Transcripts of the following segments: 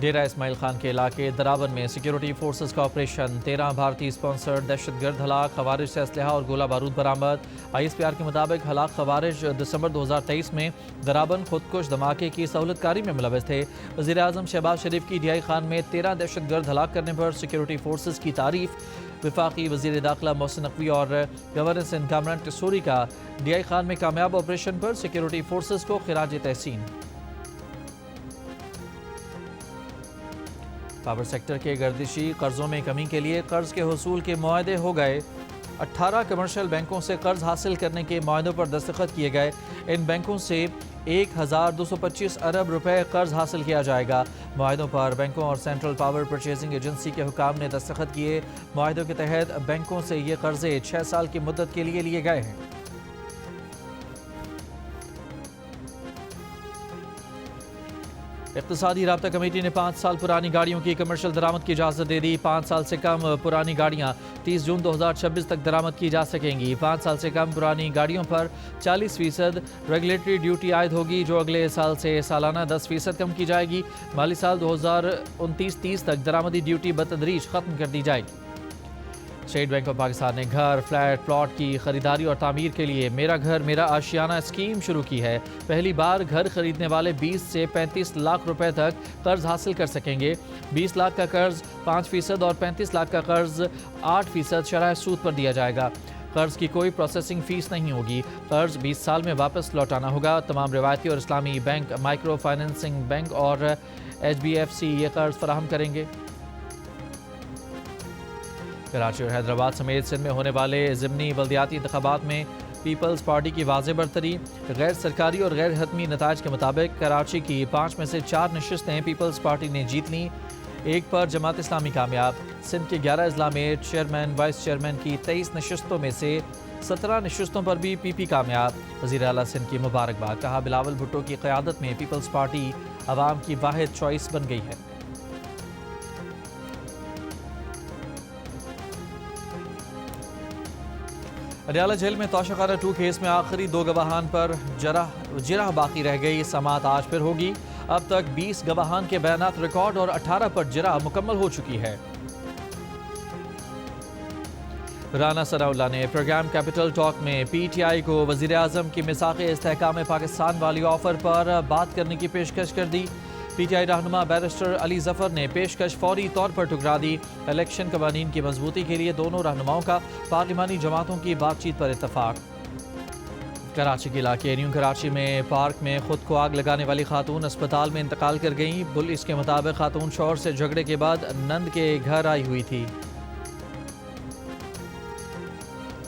ڈیرہ اسماعیل خان کے علاقے درابن میں سیکیورٹی فورسز کا آپریشن، 13 بھارتی اسپانسر دہشت گرد ہلاک، خوارج سے اسلحہ اور گولہ بارود برآمد۔ آئی ایس پی آر کے مطابق ہلاک خوارج دسمبر 2023 میں درابن خودکش دھماکے کی سہولت کاری میں ملوث تھے۔ وزیر اعظم شہباز شریف کی ڈیائی خان میں 13 دہشت گرد ہلاک کرنے پر سیکیورٹی فورسز کی تعریف۔ وفاقی وزیر داخلہ محسن نقوی اور گورنر ان کامران ٹسوری کا ڈیائی خان میں کامیاب آپریشن پر سیکیورٹی فورسز کو خراج تحسین۔ پاور سیکٹر کے گردشی قرضوں میں کمی کے لیے قرض کے حصول کے معاہدے ہو گئے۔ 18 کمرشل بینکوں سے قرض حاصل کرنے کے معاہدوں پر دستخط کیے گئے۔ ان بینکوں سے 1225 ارب روپے قرض حاصل کیا جائے گا۔ معاہدوں پر بینکوں اور سینٹرل پاور پرچیزنگ ایجنسی کے حکام نے دستخط کیے۔ معاہدوں کے تحت بینکوں سے یہ قرضے 6 سال کی مدت کے لیے لیے گئے ہیں۔ اقتصادی رابطہ کمیٹی نے 5 سال پرانی گاڑیوں کی کمرشل درآمد کی اجازت دے دی۔ 5 سال سے کم پرانی گاڑیاں 30 جون 2026 تک درآمد کی جا سکیں گی۔ 5 سال سے کم پرانی گاڑیوں پر 40% ریگولیٹری ڈیوٹی عائد ہوگی، جو اگلے سال سے سالانہ 10% کم کی جائے گی۔ مالی سال 2029-30 تک درآمدی ڈیوٹی بتدریج ختم کر دی جائے گی۔ اسٹیٹ بینک آف پاکستان نے گھر، فلیٹ، پلاٹ کی خریداری اور تعمیر کے لیے میرا گھر میرا آشیانہ اسکیم شروع کی ہے۔ پہلی بار گھر خریدنے والے 20 سے 35 لاکھ روپے تک قرض حاصل کر سکیں گے۔ 20 لاکھ کا قرض 5% اور 35 لاکھ کا قرض 8% شرح سود پر دیا جائے گا۔ قرض کی کوئی پروسیسنگ فیس نہیں ہوگی۔ قرض 20 سال میں واپس لوٹانا ہوگا۔ تمام روایتی اور اسلامی بینک، مائکرو فائنانسنگ بینک اور HBFC یہ قرض فراہم کریں گے۔ کراچی اور حیدرآباد سمیت سندھ میں ہونے والے ضمنی بلدیاتی انتخابات میں پیپلز پارٹی کی واضح برتری۔ غیر سرکاری اور غیر حتمی نتائج کے مطابق کراچی کی 5 میں سے 4 نشستیں پیپلز پارٹی نے جیت لیں، 1 پر جماعت اسلامی کامیاب۔ سندھ کے 11 اضلاع میں چیئرمین، وائس چیئرمین کی 23 نشستوں میں سے 17 نشستوں پر بھی PP کامیاب۔ وزیر اعلیٰ سندھ کی مبارکباد، کہا بلاول بھٹو کی قیادت میں پیپلز پارٹی عوام کی واحد چوائس بن گئی ہے۔ اڈیالہ جیل میں توشہ خانہ 2 کیس میں آخری 2 گواہان پر جرح باقی رہ گئی۔ سماعت آج پھر ہوگی۔ اب تک 20 گواہان کے بیانات ریکارڈ اور 18 پر جرح مکمل ہو چکی ہے۔ رانا ثناءاللہ نے پروگرام کیپٹل ٹاک میں PTI کو وزیر اعظم کی میثاق استحکام پاکستان والی آفر پر بات کرنے کی پیشکش کر دی۔ PTI رہنما بیرسٹر علی ظفر نے پیشکش فوری طور پر ٹھکرا دی۔ الیکشن قوانین کی مضبوطی کے لیے دونوں رہنماؤں کا پارلیمانی جماعتوں کی بات چیت پر اتفاق۔ کراچی کے علاقے نیو کراچی میں پارک میں خود کو آگ لگانے والی خاتون اسپتال میں انتقال کر گئیں۔ پولیس کے مطابق خاتون شوہر سے جھگڑے کے بعد نند کے گھر آئی ہوئی تھی۔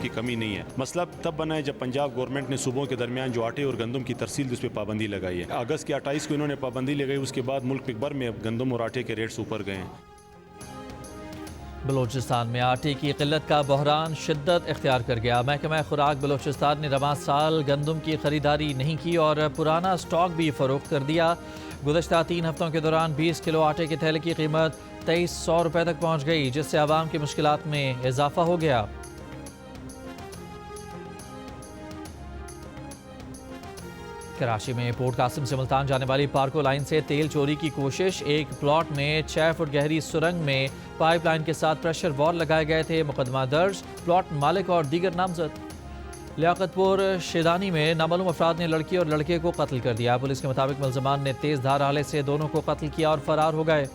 کی کمی نہیں ہے۔ مسئلہ تب بنا ہے جب پنجاب گورنمنٹ نے صوبوں کے درمیان جو آٹے اور گندم کی ترسیل اس پہ پابندی لگائی ہے۔ اگست کے 28 کو انہوں نے پابندی لگائی، اس کے بعد ملک بھر میں گندم اور آٹے کے ریٹس اوپر گئے ہیں۔ بلوچستان میں آٹے کی قلت کا بحران شدت اختیار کر گیا۔ محکمہ خوراک بلوچستان نے رواں سال گندم کی خریداری نہیں کی اور پرانا سٹاک بھی فروخت کر دیا۔ گزشتہ 3 ہفتوں کے دوران 20 کلو آٹے کے تھیلے کی قیمت 2300 روپے تک پہنچ گئی، جس سے عوام کی مشکلات میں اضافہ ہو گیا۔ کراچی میں پورٹ قاسم سے ملتان جانے والی پارکو لائن سے تیل چوری کی کوشش۔ ایک پلاٹ میں 6 فٹ گہری سرنگ میں پائپ لائن کے ساتھ پریشر وال لگائے گئے تھے۔ مقدمہ درج، پلاٹ مالک اور دیگر نامزد۔ لیاقت پور شیدانی میں نامعلوم افراد نے لڑکی اور لڑکے کو قتل کر دیا۔ پولیس کے مطابق ملزمان نے تیز دھار آلے سے دونوں کو قتل کیا اور فرار ہو گئے۔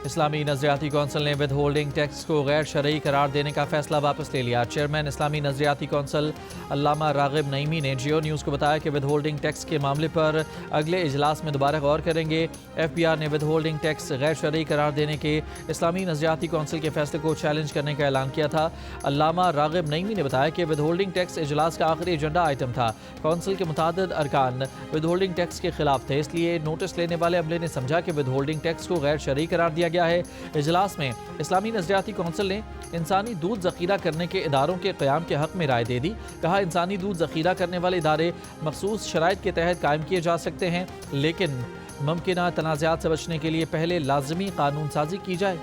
اسلامی نظریاتی کونسل نے ود ہولڈنگ ٹیکس کو غیر شرعی قرار دینے کا فیصلہ واپس لے لیا۔ چیئرمین اسلامی نظریاتی کونسل علامہ راغب نعیمی نے جیو نیوز کو بتایا کہ ود ہولڈنگ ٹیکس کے معاملے پر اگلے اجلاس میں دوبارہ غور کریں گے۔ FBR نے ود ہولڈنگ ٹیکس غیر شرعی قرار دینے کے اسلامی نظریاتی کونسل کے فیصلے کو چیلنج کرنے کا اعلان کیا تھا۔ علامہ راغب نعیمی نے بتایا کہ ود ہولڈنگ ٹیکس اجلاس کا آخری ایجنڈا آئٹم تھا۔ کونسل کے متعدد ارکان ود ہولڈنگ ٹیکس کے خلاف تھے، اس لیے نوٹس لینے والے عملے نے سمجھا کہ ود ہولڈنگ ٹیکس کو غیر شرعی قرار دیا گیا ہے۔ اجلاس میں اسلامی نظریاتی کونسل نے انسانی دودھ ذخیرہ کرنے کے اداروں کے قیام کے حق میں رائے دے دی۔ کہا انسانی دودھ ذخیرہ کرنے والے ادارے مخصوص شرائط کے تحت قائم کیے جا سکتے ہیں، لیکن ممکنہ تنازعات سے بچنے کے لیے پہلے لازمی قانون سازی کی جائے۔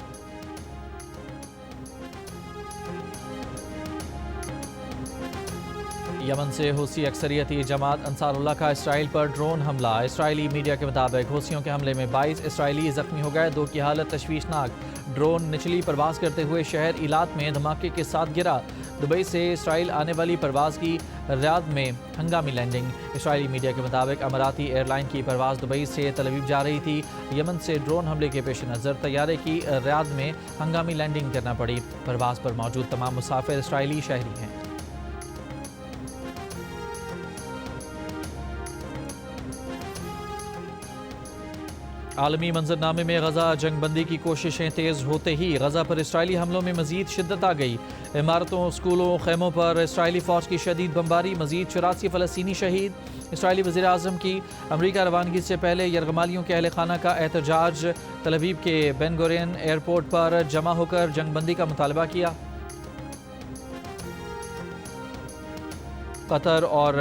یمن سے حوثی اکثریتی جماعت انصاراللہ کا اسرائیل پر ڈرون حملہ۔ اسرائیلی میڈیا کے مطابق حوثیوں کے حملے میں 22 اسرائیلی زخمی ہو گئے، 2 کی حالت تشویشناک۔ ڈرون نچلی پرواز کرتے ہوئے شہر ایلات میں دھماکے کے ساتھ گرا۔ دبئی سے اسرائیل آنے والی پرواز کی ریاض میں ہنگامی لینڈنگ۔ اسرائیلی میڈیا کے مطابق اماراتی ایئر لائن کی پرواز دبئی سے تل ابیب جا رہی تھی۔ یمن سے ڈرون حملے کے پیش نظر طیارے کی ریاض میں ہنگامی لینڈنگ کرنا پڑی۔ پرواز پر موجود تمام مسافر اسرائیلی شہری ہیں۔ عالمی منظرنامے میں غزہ جنگ بندی کی کوششیں تیز ہوتے ہی غزہ پر اسرائیلی حملوں میں مزید شدت آ گئی۔ عمارتوں، سکولوں، خیموں پر اسرائیلی فوج کی شدید بمباری، مزید 84 فلسطینی شہید۔ اسرائیلی وزیر اعظم کی امریکہ روانگی سے پہلے یرغمالیوں کے اہل خانہ کا احتجاج، تل ابیب کے بین گورین ایئرپورٹ پر جمع ہو کر جنگ بندی کا مطالبہ کیا۔ قطر اور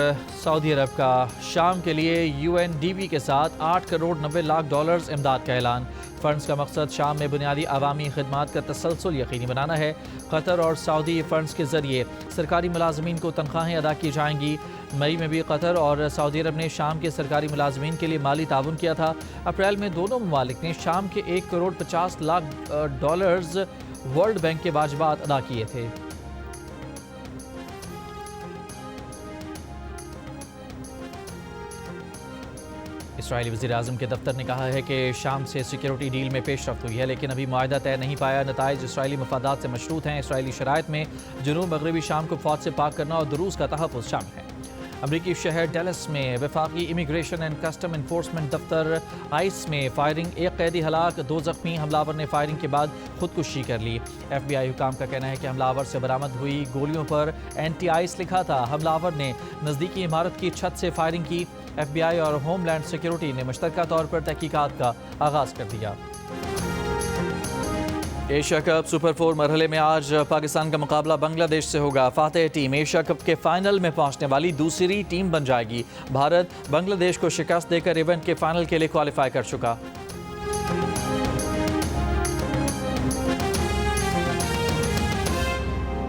سعودی عرب کا شام کے لیے UNDP کے ساتھ 8 کروڑ 90 لاکھ ڈالرز امداد کا اعلان۔ فنڈز کا مقصد شام میں بنیادی عوامی خدمات کا تسلسل یقینی بنانا ہے۔ قطر اور سعودی فنڈز کے ذریعے سرکاری ملازمین کو تنخواہیں ادا کی جائیں گی۔ مئی میں بھی قطر اور سعودی عرب نے شام کے سرکاری ملازمین کے لیے مالی تعاون کیا تھا۔ اپریل میں دونوں ممالک نے شام کے 1 crore 50 lakh dollars world bank کے واجبات ادا کیے تھے۔ اسرائیلی وزیر اعظم کے دفتر نے کہا ہے کہ شام سے سیکیورٹی ڈیل میں پیش رفت ہوئی ہے، لیکن ابھی معاہدہ طے نہیں پایا۔ نتائج اسرائیلی مفادات سے مشروط ہیں۔ اسرائیلی شرائط میں جنوب مغربی شام کو فوج سے پاک کرنا اور دروز کا تحفظ شامل ہے۔ امریکی شہر ڈیلس میں وفاقی امیگریشن اینڈ کسٹم انفورسمنٹ دفتر آئس میں فائرنگ، 1 قیدی ہلاک، 2 زخمی۔ حملہ آور نے فائرنگ کے بعد خودکشی کر لی۔ FBI حکام کا کہنا ہے کہ حملہ آور سے برآمد ہوئی گولیوں پر اینٹی آئس لکھا تھا۔ حملہ آور نے نزدیکی عمارت کی چھت سے فائرنگ کی۔ FBI اور ہوم لینڈ سیکیورٹی نے مشترکہ طور پر تحقیقات کا آغاز کر دیا۔ ایشیا کپ سپر 4 مرحلے میں آج پاکستان کا مقابلہ بنگلہ دیش سے ہوگا۔ فاتح ٹیم ایشیا کپ کے فائنل میں پہنچنے والی دوسری ٹیم بن جائے گی۔ بھارت بنگلہ دیش کو شکست دے کر ایونٹ کے فائنل کے لیے کوالیفائی کر چکا۔